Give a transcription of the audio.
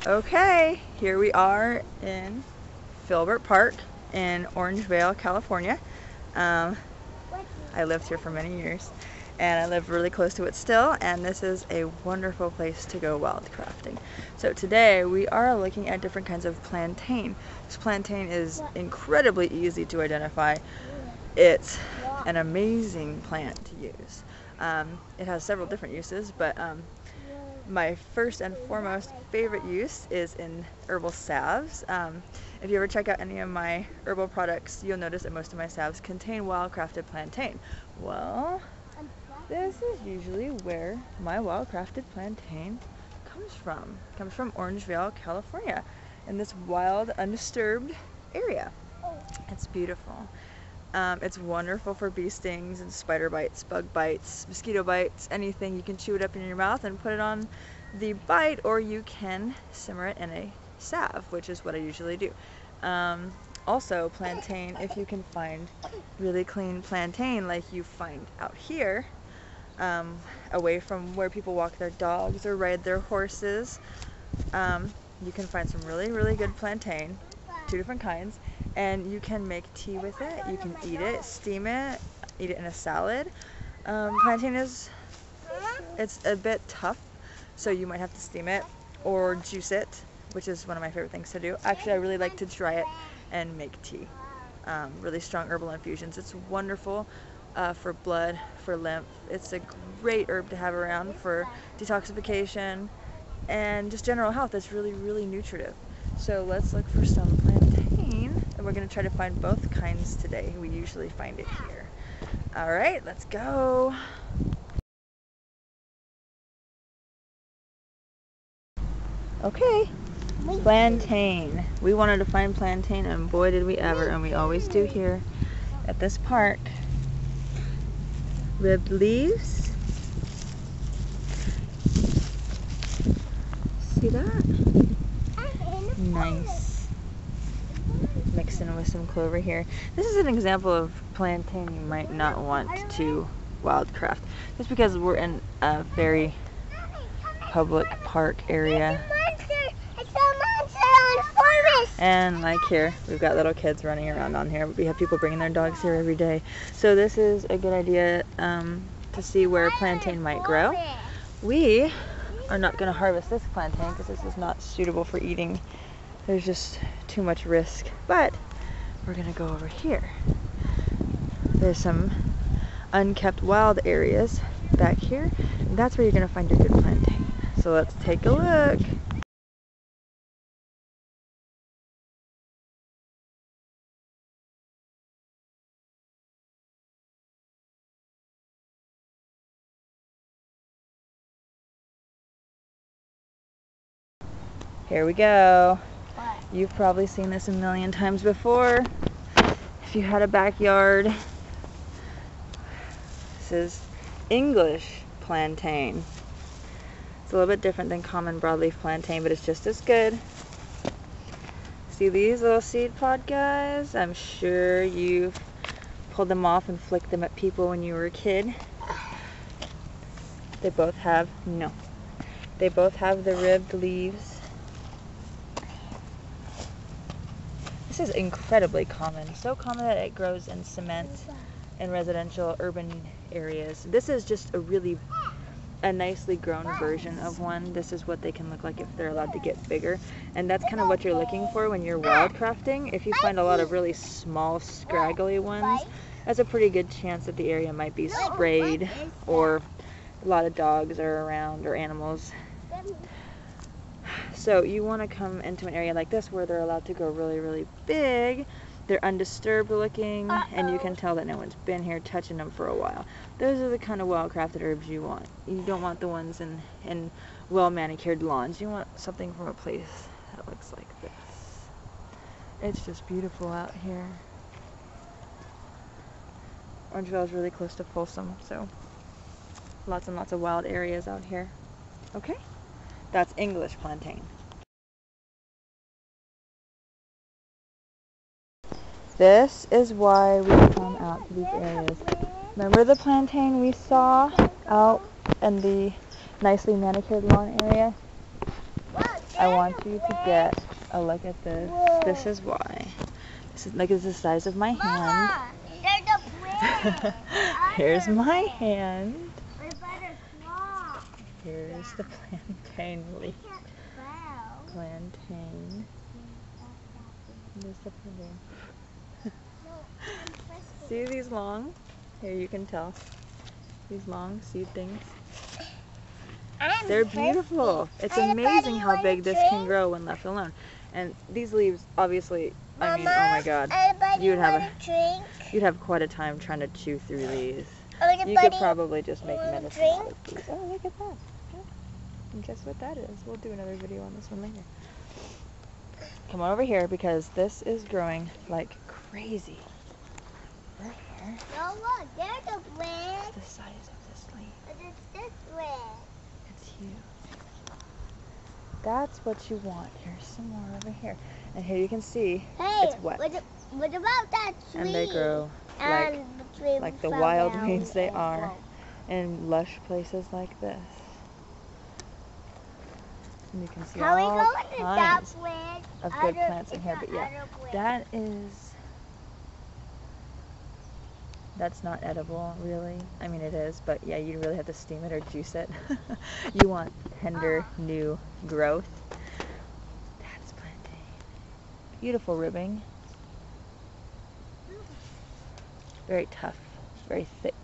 Okay, here we are in Filbert Park in Orangevale, California. I lived here for many years and I live really close to it still, and this is a wonderful place to go wildcrafting. So today we are looking at different kinds of plantain. This plantain is incredibly easy to identify. It's an amazing plant to use. It has several different uses, but my first and foremost favorite use is in herbal salves. If you ever check out any of my herbal products, you'll notice that most of my salves contain wildcrafted plantain. Well, this is usually where my wildcrafted plantain comes from. It comes from Orangevale, California, in this wild, undisturbed area. It's beautiful. It's wonderful for bee stings and spider bites, bug bites, mosquito bites, anything. You can chew it up in your mouth and put it on the bite, or you can simmer it in a salve, which is what I usually do. Also, plantain, if you can find really clean plantain like you find out here, away from where people walk their dogs or ride their horses, you can find some really, really good plantain, 2 different kinds, and you can make tea with it. You can eat it, steam it, eat it in a salad. Plantain it's a bit tough, so you might have to steam it or juice it, which is one of my favorite things to do. Actually, I really like to dry it and make tea. Really strong herbal infusions. It's wonderful for blood, for lymph. It's a great herb to have around for detoxification and just general health. It's really, really nutritive. So let's look for some plantain, and we're going to try to find both kinds today. We usually find it here. All right, let's go. Okay, plantain. We wanted to find plantain, and boy did we ever, and we always do here at this park. Ribbed leaves. See that? Nice. Mixed in with some clover here. This is an example of plantain you might not want to wildcraft, just because we're in a very public park area. And like here, we've got little kids running around on here. We have people bringing their dogs here every day. So this is a good idea to see where plantain might grow. We are not going to harvest this plantain because this is not suitable for eating. There's just too much risk. But we're going to go over here. There's some unkept wild areas back here, and that's where you're going to find your good plantain. So let's take a look. Here we go. You've probably seen this a million times before if you had a backyard. This is English plantain. It's a little bit different than common broadleaf plantain, but it's just as good. See these little seed pod guys? I'm sure you've pulled them off and flicked them at people when you were a kid. They both have the ribbed leaves. This is incredibly common, so common that it grows in cement in residential urban areas. This is just a nicely grown version of one. This is what they can look like if they're allowed to get bigger, and that's kind of what you're looking for when you're wildcrafting. If you find a lot of really small, scraggly ones, that's a pretty good chance that the area might be sprayed, or a lot of dogs are around, or animals. So you want to come into an area like this where they're allowed to grow really, really big. They're undisturbed looking, and you can tell that no one's been here touching them for a while. Those are the kind of well-crafted herbs you want. You don't want the ones in well-manicured lawns. You want something from a place that looks like this. It's just beautiful out here. Orangevale is really close to Folsom, so lots and lots of wild areas out here. Okay? That's English plantain. This is why we come out to these areas. Remember the plantain we saw out in the nicely manicured lawn area? I want you to get a look at this. Whoa. This is why. This is, like, it's the size of my hand. Mama, there's a plant. Here's my hand. What about a claw? Here's the plantain leaf. It fell. Plantain. There's the plantain. No, I'm twisting. See these long? Here, you can tell. These long seed things. I'm They're twisting. beautiful. It's Anybody amazing how want big a this can drink? grow when left alone. And these leaves, obviously, I mean, Mama, oh my God, anybody you'd have want a drink? you'd have quite a time trying to chew through these. Anybody You could probably just make want a medicine drink? out of these. Oh, look at that. Yeah. And guess what that is? We'll do another video on this one later. Come on over here because this is growing like crazy. Right here. No, look, there's a plant. The size of this leaf. And it's this plant. It's huge. That's what you want. Here's some more over here. And here you can see Hey, it's wet. what about that tree? And they grow like the wild weeds they are in lush places like this. And you can see How we all going to that kinds plant? of good plants in here. But yeah, that's not edible, really. I mean, it is, but yeah, you really have to steam it or juice it. You want tender, new growth. That's plantain. Beautiful ribbing. Very tough, very thick.